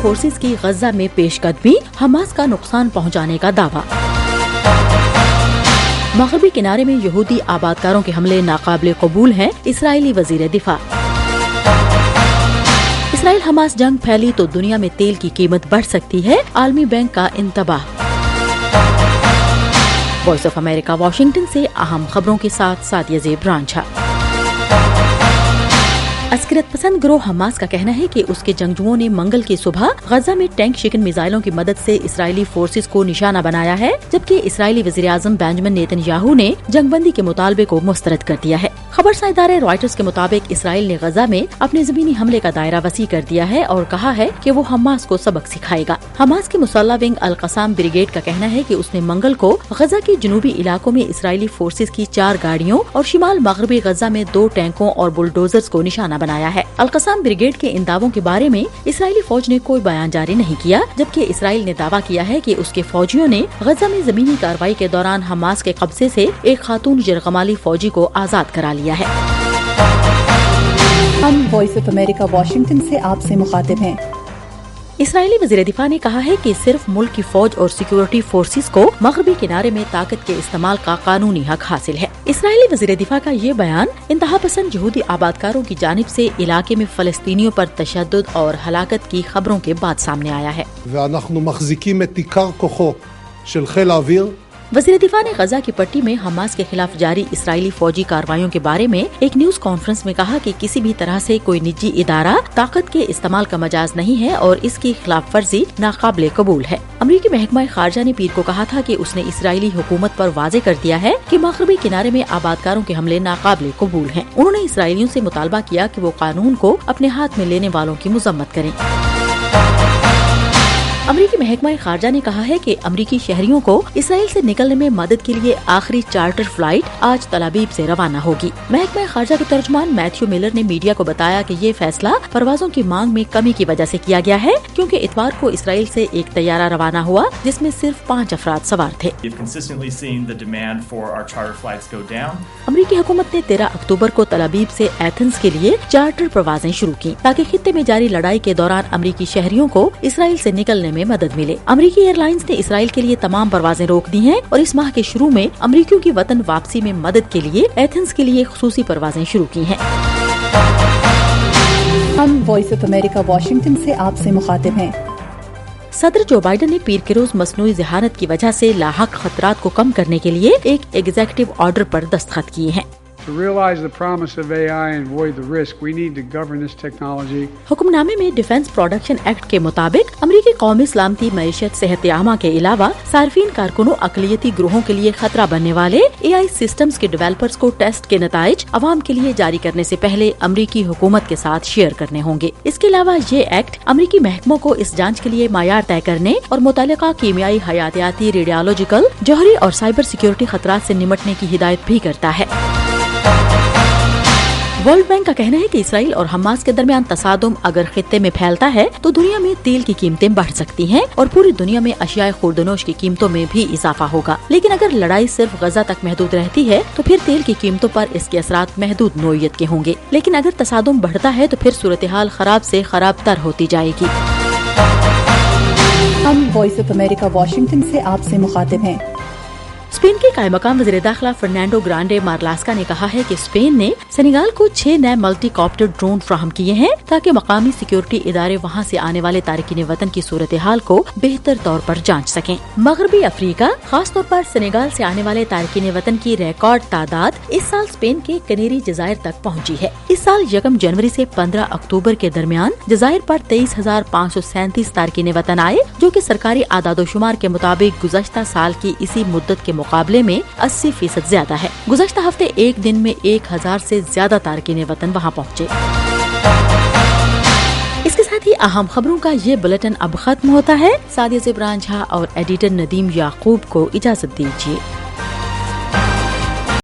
Forces کی غزہ میں پیش قدمی، حماس کا نقصان پہنچانے کا دعویٰ۔ مغربی کنارے میں یہودی آبادکاروں کے حملے ناقابل قبول ہیں، اسرائیلی وزیر دفاع۔ اسرائیل حماس جنگ پھیلی تو دنیا میں تیل کی قیمت بڑھ سکتی ہے، عالمی بینک کا انتباہ۔ وائس آف امریکہ واشنگٹن سے اہم خبروں کے ساتھ سعدیہ زیب رانجھا۔ عسکریت پسند گروہ حماس کا کہنا ہے کہ اس کے جنگجوؤں نے منگل کی صبح غزہ میں ٹینک شکن میزائلوں کی مدد سے اسرائیلی فورسز کو نشانہ بنایا ہے، جبکہ اسرائیلی وزیر اعظم بنجامن نیتن یاہو نے جنگ بندی کے مطالبے کو مسترد کر دیا ہے۔ خبرساں ادارے رائٹرز کے مطابق اسرائیل نے غزہ میں اپنے زمینی حملے کا دائرہ وسیع کر دیا ہے اور کہا ہے کہ وہ حماس کو سبق سکھائے گا۔ حماس کی مسلح ونگ القسام بریگیڈ کا کہنا ہے کہ اس نے منگل کو غزہ کے جنوبی علاقوں میں اسرائیلی فورسز کی 4 گاڑیوں اور شمال مغربی غزہ میں 2 ٹینکوں اور بلڈوزرز کو نشانہ بنایا ہے۔ القسام بریگیڈ کے ان دعووں کے بارے میں اسرائیلی فوج نے کوئی بیان جاری نہیں کیا، جبکہ اسرائیل نے دعویٰ کیا ہے کہ اس کے فوجیوں نے غزہ میں زمینی کارروائی کے دوران حماس کے قبضے سے ایک خاتون یرغمالی فوجی کو آزاد کرا لیا ہے۔ ہم وائس آف امریکہ واشنگٹن سے آپ سے مخاطب ہیں۔ اسرائیلی وزیر دفاع نے کہا ہے کہ صرف ملک کی فوج اور سیکورٹی فورسز کو مغربی کنارے میں طاقت کے استعمال کا قانونی حق حاصل ہے۔ اسرائیلی وزیر دفاع کا یہ بیان انتہا پسند یہودی آبادکاروں کی جانب سے علاقے میں فلسطینیوں پر تشدد اور ہلاکت کی خبروں کے بعد سامنے آیا ہے۔ ואנחנו מחזיקים את עיקר כוחו של חיל האוויר وزیر دفاع نے غزہ کی پٹی میں حماس کے خلاف جاری اسرائیلی فوجی کارروائیوں کے بارے میں ایک نیوز کانفرنس میں کہا کہ کسی بھی طرح سے کوئی نجی ادارہ طاقت کے استعمال کا مجاز نہیں ہے اور اس کی خلاف ورزی ناقابل قبول ہے۔ امریکی محکمہ خارجہ نے پیر کو کہا تھا کہ اس نے اسرائیلی حکومت پر واضح کر دیا ہے کہ مغربی کنارے میں آبادکاروں کے حملے ناقابل قبول ہیں۔ انہوں نے اسرائیلیوں سے مطالبہ کیا کہ وہ قانون کو اپنے ہاتھ میں لینے والوں کی مذمت کریں۔ امریکی محکمہ خارجہ نے کہا ہے کہ امریکی شہریوں کو اسرائیل سے نکلنے میں مدد کے لیے آخری چارٹر فلائٹ آج تل ابیب سے روانہ ہوگی۔ محکمہ خارجہ کے ترجمان میتھیو میلر نے میڈیا کو بتایا کہ یہ فیصلہ پروازوں کی مانگ میں کمی کی وجہ سے کیا گیا ہے، کیونکہ اتوار کو اسرائیل سے ایک طیارہ روانہ ہوا جس میں صرف 5 افراد سوار تھے۔ امریکی حکومت نے 13 اکتوبر کو تل ابیب سے ایتھنز کے لیے چارٹر پروازیں شروع کی تاکہ خطے میں جاری لڑائی کے دوران امریکی شہریوں کو اسرائیل سے نکلنے میں مدد ملے۔ امریکی ایئر لائنز نے اسرائیل کے لیے تمام پروازیں روک دی ہیں اور اس ماہ کے شروع میں امریکیوں کی وطن واپسی میں مدد کے لیے ایتھنز کے لیے خصوصی پروازیں شروع کی ہیں۔ ہم وائس آف امریکہ واشنگٹن سے آپ سے مخاطب ہیں۔ صدر جو بائیڈن نے پیر کے روز مصنوعی ذہانت کی وجہ سے لاحق خطرات کو کم کرنے کے لیے ایک ایگزیکٹو آرڈر پر دستخط کیے ہیں۔ To realize the promise of AI and avoid the risk, we need to govern this technology. حکم نامے میں ڈیفنس پروڈکشن ایکٹ کے مطابق امریکی قومی سلامتی، معیشت، صحت عامہ کے علاوہ صارفین، کارکنوں، اقلیتی گروہوں کے لیے خطرہ بننے والے AI سسٹمز کے ڈیولپرز کو ٹیسٹ کے نتائج عوام کے لیے جاری کرنے سے پہلے امریکی حکومت کے ساتھ شیئر کرنے ہوں گے۔ اس کے علاوہ یہ ایکٹ امریکی محکموں کو اس جانچ کے لیے معیار طے کرنے اور متعلقہ کیمیائی، حیاتیاتی، ریڈیالوجیکل، جوہری اور سائبر سیکیورٹی خطرات سے نمٹنے کی ہدایت بھی کرتا ہے۔ ورلڈ بینک کا کہنا ہے کہ اسرائیل اور حماس کے درمیان تصادم اگر خطے میں پھیلتا ہے تو دنیا میں تیل کی قیمتیں بڑھ سکتی ہیں اور پوری دنیا میں اشیاء خوردنوش کی قیمتوں میں بھی اضافہ ہوگا۔ لیکن اگر لڑائی صرف غزہ تک محدود رہتی ہے تو پھر تیل کی قیمتوں پر اس کے اثرات محدود نوعیت کے ہوں گے، لیکن اگر تصادم بڑھتا ہے تو پھر صورتحال خراب سے خراب تر ہوتی جائے گی۔ ہم وائس آف امریکہ واشنگٹن سے آپ سے مخاطب ہیں۔ اسپین کے قائم مقام وزیر داخلہ فرنانڈو گرانڈے مارلاسکا نے کہا ہے کہ اسپین نے سینیگال کو 6 نئے ملٹی کاپٹر ڈرون فراہم کیے ہیں تاکہ مقامی سیکیورٹی ادارے وہاں سے آنے والے تارکین وطن کی صورتحال کو بہتر طور پر جانچ سکیں۔ مغربی افریقہ، خاص طور پر سینیگال سے آنے والے تارکین وطن کی ریکارڈ تعداد اس سال اسپین کے کنیری جزائر تک پہنچی ہے۔ اس سال 1 جنوری سے 15 اکتوبر کے درمیان جزائر پر 23,537 تارکین وطن آئے، جو کہ سرکاری اعداد و شمار کے مطابق گزشتہ سال کی اسی مدت کے مقابلے میں 80% زیادہ ہے۔ گزشتہ ہفتے ایک دن میں 1000 سے زیادہ تارکین وطن وہاں پہنچے۔ اس کے ساتھ ہی اہم خبروں کا یہ بلیٹن اب ختم ہوتا ہے۔ سعدیہ زیب رانجھا اور ایڈیٹر ندیم یعقوب کو اجازت دیجیے۔